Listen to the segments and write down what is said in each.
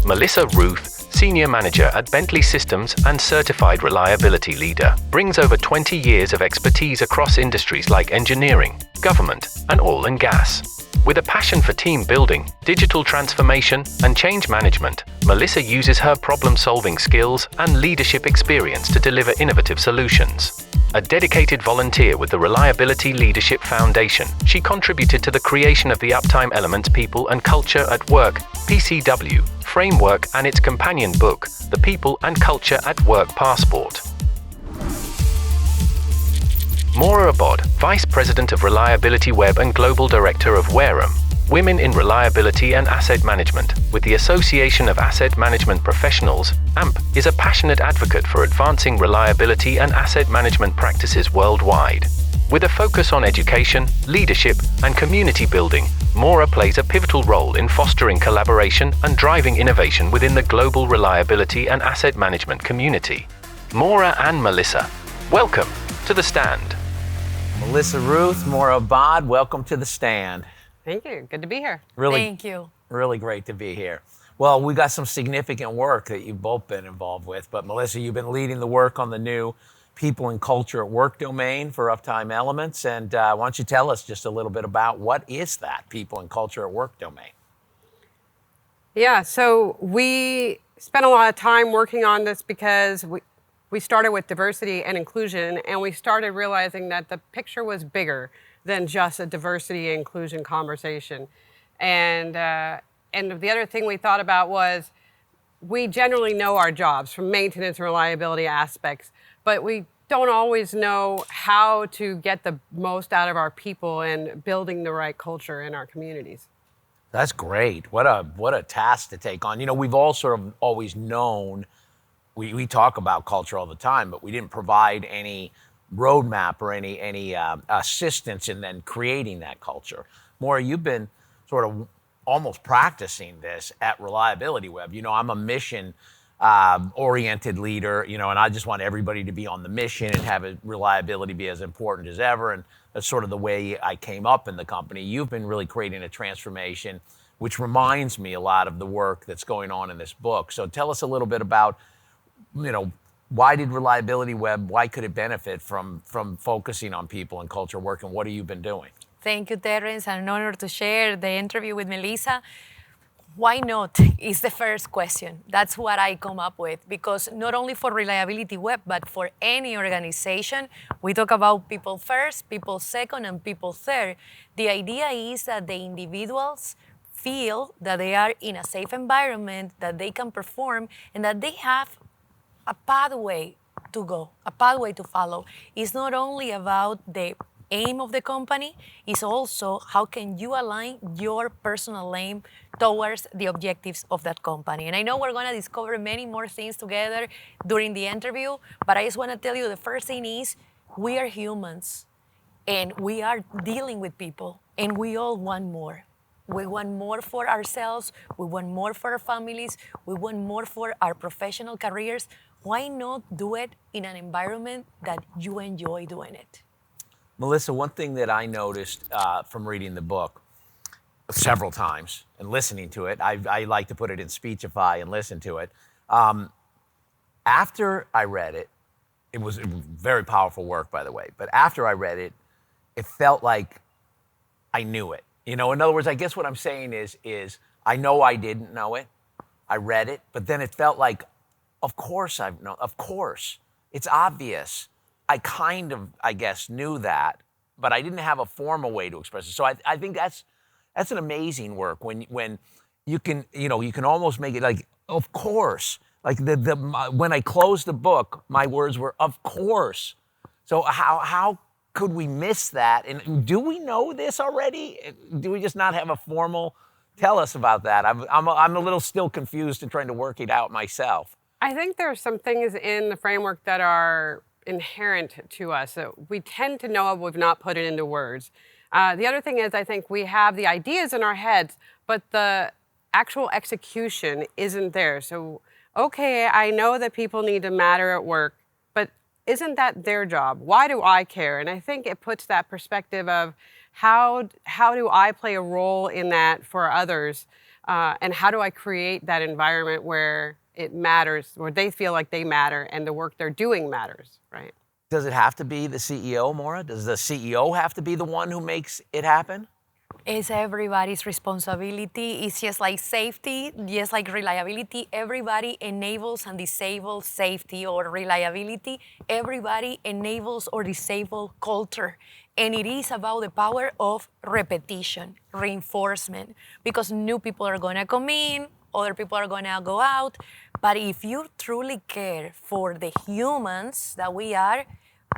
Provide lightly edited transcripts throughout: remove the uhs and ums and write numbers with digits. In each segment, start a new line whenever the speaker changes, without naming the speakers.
Melissa Ruth, Senior Manager at Bentley Systems and Certified Reliability Leader, brings over 20 years of expertise across industries like engineering, government, and oil and gas. With a passion for team building, digital transformation, and change management, Melissa uses her problem-solving skills and leadership experience to deliver innovative solutions. A dedicated volunteer with the Reliability Leadership Foundation, she contributed to the creation of the Uptime Element People and Culture at Work (PCW) framework and its companion book, The People and Culture at Work Passport. Maura and Vice President of Reliabilityweb and Global Director of Wareham, Women in Reliability and Asset Management, with the Association of Asset Management Professionals, AMP, is a passionate advocate for advancing reliability and asset management practices worldwide. With a focus on education, leadership, and community building, Maura plays a pivotal role in fostering collaboration and driving innovation within the global reliability and asset management community. Maura and Melissa, welcome to The Stand.
Melissa, Ruth, Maura, welcome to The Stand.
Thank you. Good to be here.
Thank you.
Really great to be here. Well, we got some significant work that you've both been involved with, but Melissa, you've been leading the work on the new People and Culture at Work domain for Uptime Elements, and why don't you tell us just a little bit about what is that People and Culture at Work domain?
Yeah, so we spent a lot of time working on this because we started with diversity and inclusion, and we started realizing that the picture was bigger than just a diversity and inclusion conversation. And the other thing we thought about was we generally know our jobs from maintenance and reliability aspects, but we don't always know how to get the most out of our people and building the right culture in our communities.
That's great. What a task to take on. You know, we've all sort of always known, we talk about culture all the time, but we didn't provide any roadmap or any assistance in then creating that culture. Maura, you've been sort of almost practicing this at Reliabilityweb. You know, I'm a mission oriented leader, you know, and I just want everybody to be on the mission and have reliability be as important as ever. And that's sort of the way I came up in the company. You've been really creating a transformation, which reminds me a lot of the work that's going on in this book. So tell us a little bit about, you know, why did Reliabilityweb, why could it benefit from focusing on people and culture work, and what have you been doing?
Thank you, Terrence. An honor to share the interview with Melissa. Why not is the first question. That's what I come up with, because not only for Reliabilityweb, but for any organization, we talk about people first, people second, and people third. The idea is that the individuals feel that they are in a safe environment, that they can perform, and that they have a pathway to go, a pathway to follow. It's not only about the aim of the company, it's also how can you align your personal aim towards the objectives of that company. And I know we're gonna discover many more things together during the interview, but I just wanna tell you the first thing is we are humans and we are dealing with people and we all want more. We want more for ourselves, we want more for our families, we want more for our professional careers. Why not do it in an environment that you enjoy doing it?
Melissa, one thing that I noticed from reading the book several times and listening to it, I like to put it in Speechify and listen to it. After I read it, it was very powerful work, by the way, but after I read it, it felt like I knew it. You know, in other words, I guess what I'm saying is I know I didn't know it. I read it, but then it felt like, of course I've known, of course. It's obvious. I kind of, I guess, knew that, but I didn't have a formal way to express it. So I think that's an amazing work when you can, you know, you can almost make it like, of course. Like when I closed the book, my words were, of course. So how could we miss that? And do we know this already? Do we just not have a formal? Tell us about that. I'm a little still confused and trying to work it out myself.
I think there are some things in the framework that are inherent to us that we tend to know of, we've not put it into words. The other thing is I think we have the ideas in our heads, but the actual execution isn't there. So, okay, I know that people need to matter at work, but isn't that their job? Why do I care? And I think it puts that perspective of how do I play a role in that for others? And how do I create that environment where it matters, where they feel like they matter and the work they're doing matters, right?
Does it have to be the CEO, Maura? Does the CEO have to be the one who makes it happen?
It's everybody's responsibility. It's just like safety, just like reliability. Everybody enables and disables safety or reliability. Everybody enables or disables culture. And it is about the power of repetition, reinforcement, because new people are going to come in, other people are going to go out. But if you truly care for the humans that we are,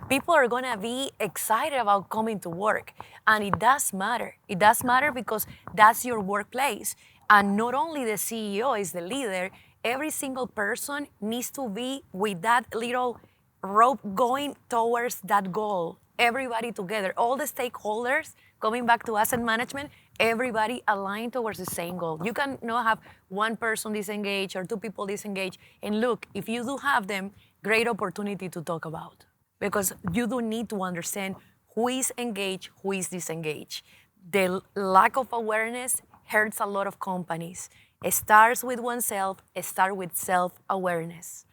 people are going to be excited about coming to work. And it does matter. It does matter because that's your workplace. And not only the CEO is the leader, every single person needs to be with that little rope going towards that goal. Everybody together, all the stakeholders, coming back to asset management, everybody aligned towards the same goal. You cannot have one person disengaged or two people disengaged. And look, if you do have them, great opportunity to talk about. Because you do need to understand who is engaged, who is disengaged. The lack of awareness hurts a lot of companies. It starts with oneself, it starts with self-awareness.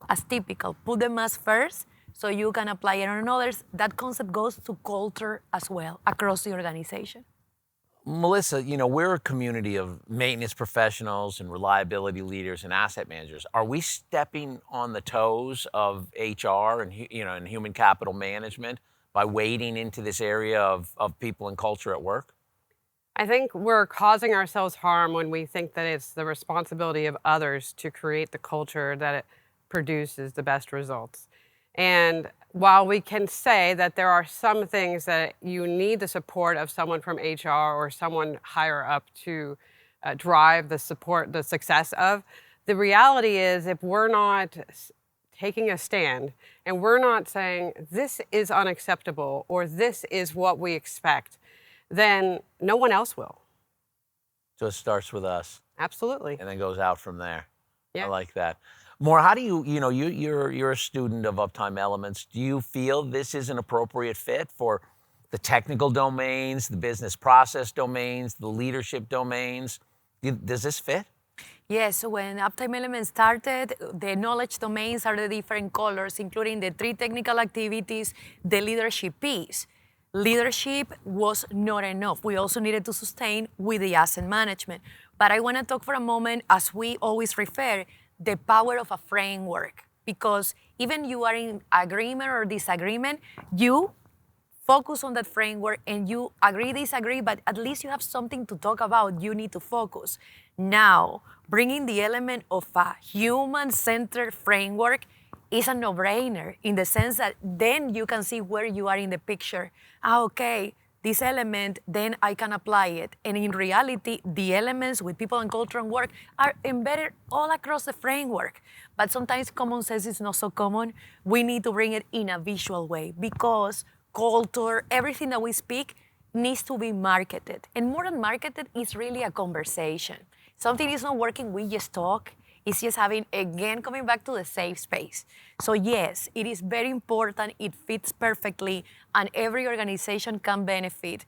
As typical, put the mask first so you can apply it on others. That concept goes to culture as well, across the organization.
Melissa, we're a community of maintenance professionals and reliability leaders and asset managers. Are we stepping on the toes of HR and and human capital management by wading into this area of people and culture at work?
I think we're causing ourselves harm when we think that it's the responsibility of others to create the culture that it produces the best results. And while we can say that there are some things that you need the support of someone from HR or someone higher up to drive the success of, the reality is if we're not taking a stand and we're not saying this is unacceptable or this is what we expect, then no one else will.
So it starts with us.
Absolutely.
And then goes out from there.
Yeah.
I like that. Maura, how do you're a student of Uptime Elements. Do you feel this is an appropriate fit for the technical domains, the business process domains, the leadership domains? Does this fit?
Yes, when Uptime Elements started, the knowledge domains are the different colors, including the 3 technical activities, the leadership piece. Leadership was not enough. We also needed to sustain with the asset management. But I want to talk for a moment, as we always refer, the power of a framework, because even you are in agreement or disagreement, you focus on that framework and you agree, disagree, but at least you have something to talk about. You need to focus. Now, bringing the element of a human-centered framework is a no-brainer in the sense that then you can see where you are in the picture. Okay, this element, then I can apply it. And in reality, the elements with people and culture and work are embedded all across the framework. But sometimes common sense is not so common. We need to bring it in a visual way because culture, everything that we speak needs to be marketed. And more than marketed, it's really a conversation. Something is not working, we just talk. It's just having, again, coming back to the safe space. So yes, it is very important, it fits perfectly, and every organization can benefit.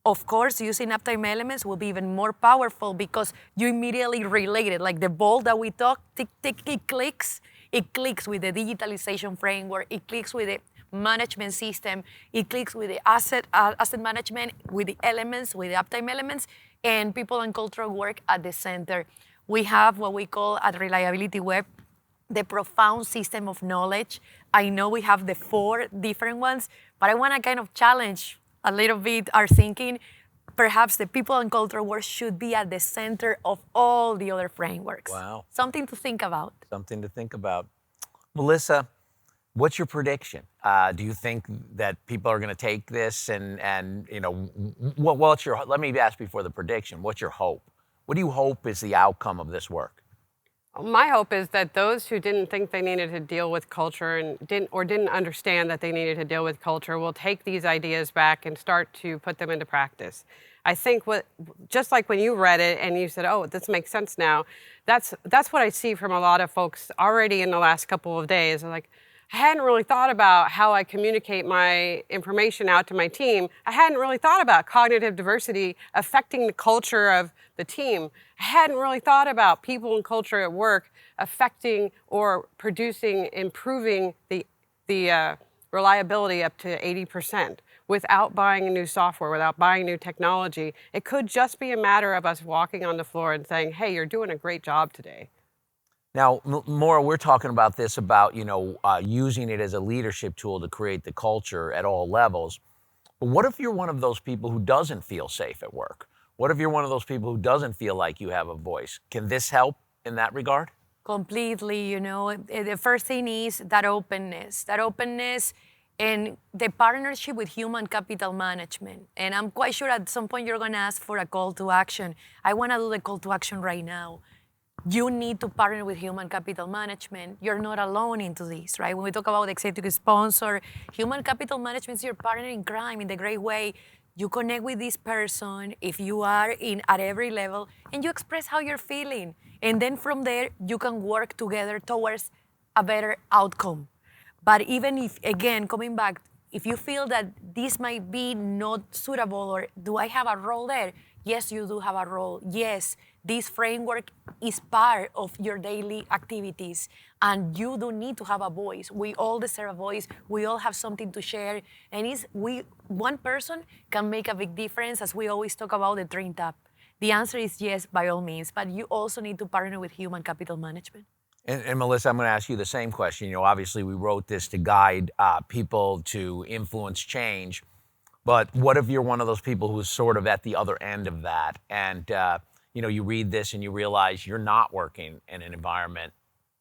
Of course, using Uptime Elements will be even more powerful because you immediately relate it. Like the ball that we talk, tick, tick, it clicks. It clicks with the digitalization framework. It clicks with the management system. It clicks with the asset management, with the elements, with the Uptime Elements, and people and culture work at the center. We have what we call at Reliabilityweb the profound system of knowledge. I know we have the 4 different ones, but I want to kind of challenge a little bit our thinking. Perhaps the people and culture work should be at the center of all the other frameworks.
Wow.
Something to think about.
Something to think about. Melissa, what's your prediction? Do you think that people are going to take this and what's your, let me ask before the prediction, what's your hope? What do you hope is the outcome of this work?
My hope is that those who didn't think they needed to deal with culture and didn't understand that they needed to deal with culture will take these ideas back and start to put them into practice. I think just like when you read it and you said, oh, this makes sense now, that's what I see from a lot of folks already in the last couple of days. They're like, I hadn't really thought about how I communicate my information out to my team. I hadn't really thought about cognitive diversity affecting the culture of the team. I hadn't really thought about people and culture at work affecting or producing, improving the reliability up to 80% without buying new software, without buying new technology. It could just be a matter of us walking on the floor and saying, hey, you're doing a great job today.
Now, Maura, we're talking about this, about, using it as a leadership tool to create the culture at all levels. But what if you're one of those people who doesn't feel safe at work? What if you're one of those people who doesn't feel like you have a voice? Can this help in that regard?
Completely, the first thing is that openness and the partnership with human capital management. And I'm quite sure at some point you're going to ask for a call to action. I want to do the call to action right now. You need to partner with human capital management. You're not alone into this, right? When we talk about executive sponsor, human capital management is your partner in crime in the great way. You connect with this person if you are at every level, and you express how you're feeling. And then from there, you can work together towards a better outcome. But even if, again, coming back, if you feel that this might be not suitable, or do I have a role there? Yes, you do have a role. Yes, this framework is part of your daily activities, and you do need to have a voice. We all deserve a voice. We all have something to share, and one person can make a big difference, as we always talk about the train tap. The answer is yes, by all means, but you also need to partner with human capital management.
And Melissa, I'm going to ask you the same question. Obviously we wrote this to guide people to influence change, but what if you're one of those people who's sort of at the other end of that, and you read this and you realize you're not working in an environment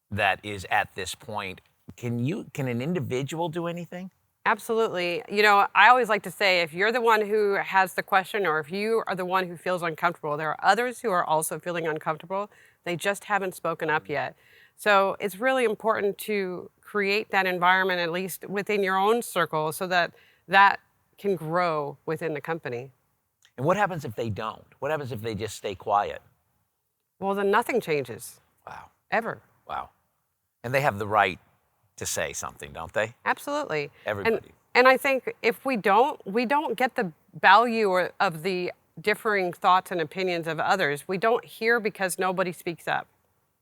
that is at this point? Can an individual do anything?
Absolutely. I always like to say, if you're the one who has the question, or if you are the one who feels uncomfortable, there are others who are also feeling uncomfortable. They just haven't spoken up yet. So it's really important to create that environment, at least within your own circle, so that that can grow within the company.
And what happens if they don't? What happens if they just stay quiet?
Well, then nothing changes.
Wow.
Ever.
Wow. And they have the right to say something, don't they?
Absolutely.
Everybody.
And I think if we don't get the value of the differing thoughts and opinions of others. We don't hear because nobody speaks up.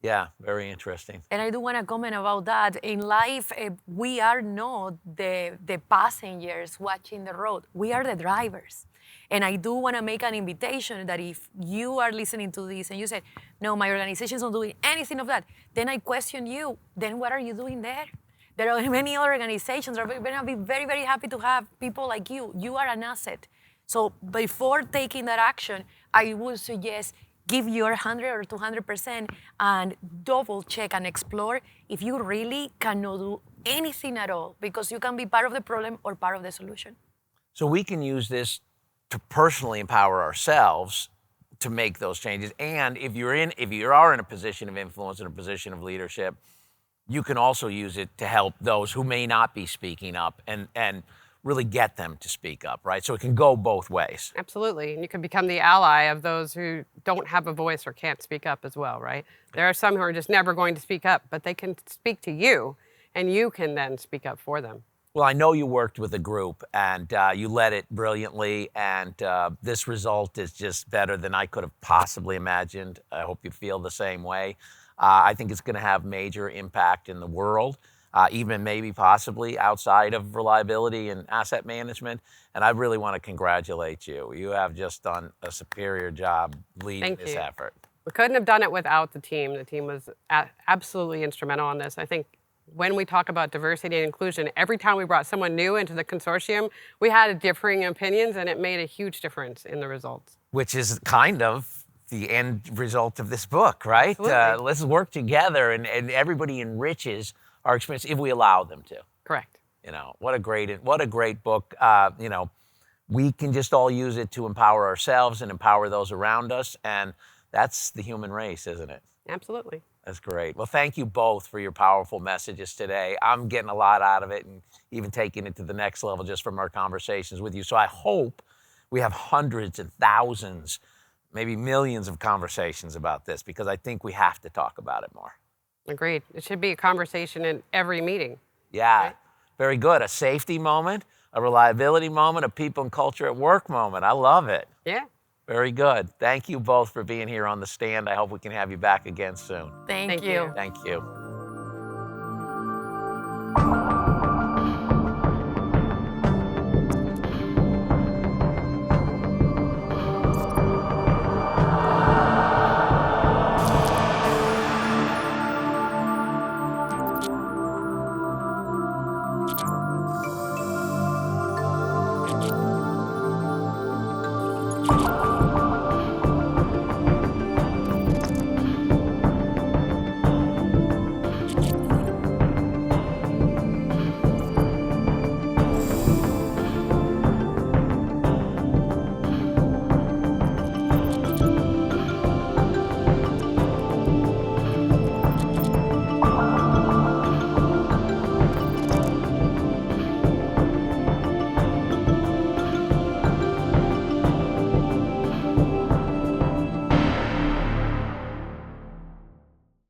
Yeah, very interesting.
And I do want to comment about that. In life, we are not the passengers watching the road. We are the drivers. And I do want to make an invitation that if you are listening to this and you say, no, my organization is not doing anything of that, then I question you. Then what are you doing there? There are many other organizations that are going to be very, very happy to have people like you. You are an asset. So before taking that action, I would suggest give your 100 or 200% and double check and explore if you really cannot do anything at all, because you can be part of the problem or part of the solution.
So we can use this to personally empower ourselves to make those changes. And if you are in a position of influence, in a position of leadership, you can also use it to help those who may not be speaking up and really get them to speak up, right? So it can go both ways.
Absolutely. And you can become the ally of those who don't have a voice or can't speak up as well, right? There are some who are just never going to speak up, but they can speak to you, and you can then speak up for them.
Well, I know you worked with a group, and you led it brilliantly, and this result is just better than I could have possibly imagined. I hope you feel the same way. I think it's going to have major impact in the world, even maybe possibly outside of reliability and asset management. And I really want to congratulate you. You have just done a superior job leading this effort.
We couldn't have done it without the team. The team was absolutely instrumental on this. I think when we talk about diversity and inclusion, every time we brought someone new into the consortium, we had differing opinions, and it made a huge difference in the results.
Which is kind of the end result of this book, right? Let's work together, and everybody enriches our experience if we allow them to.
Correct.
You know, what a great book. You know, we can just all use it to empower ourselves and empower those around us, and that's the human race, isn't it?
Absolutely.
That's great. Well, thank you both for your powerful messages today. I'm getting a lot out of it, and even taking it to the next level just from our conversations with you. So I hope we have hundreds and thousands, maybe millions of conversations about this, because I think we have to talk about it more.
Agreed. It should be a conversation in every meeting.
Yeah,
Right.
very good. A safety moment, a reliability moment, a people and culture at work moment. I love it.
Yeah.
Very good. Thank you both for being here on the stand. I hope we can have you back again soon.
Thank
Thank
you.
you.
Thank you.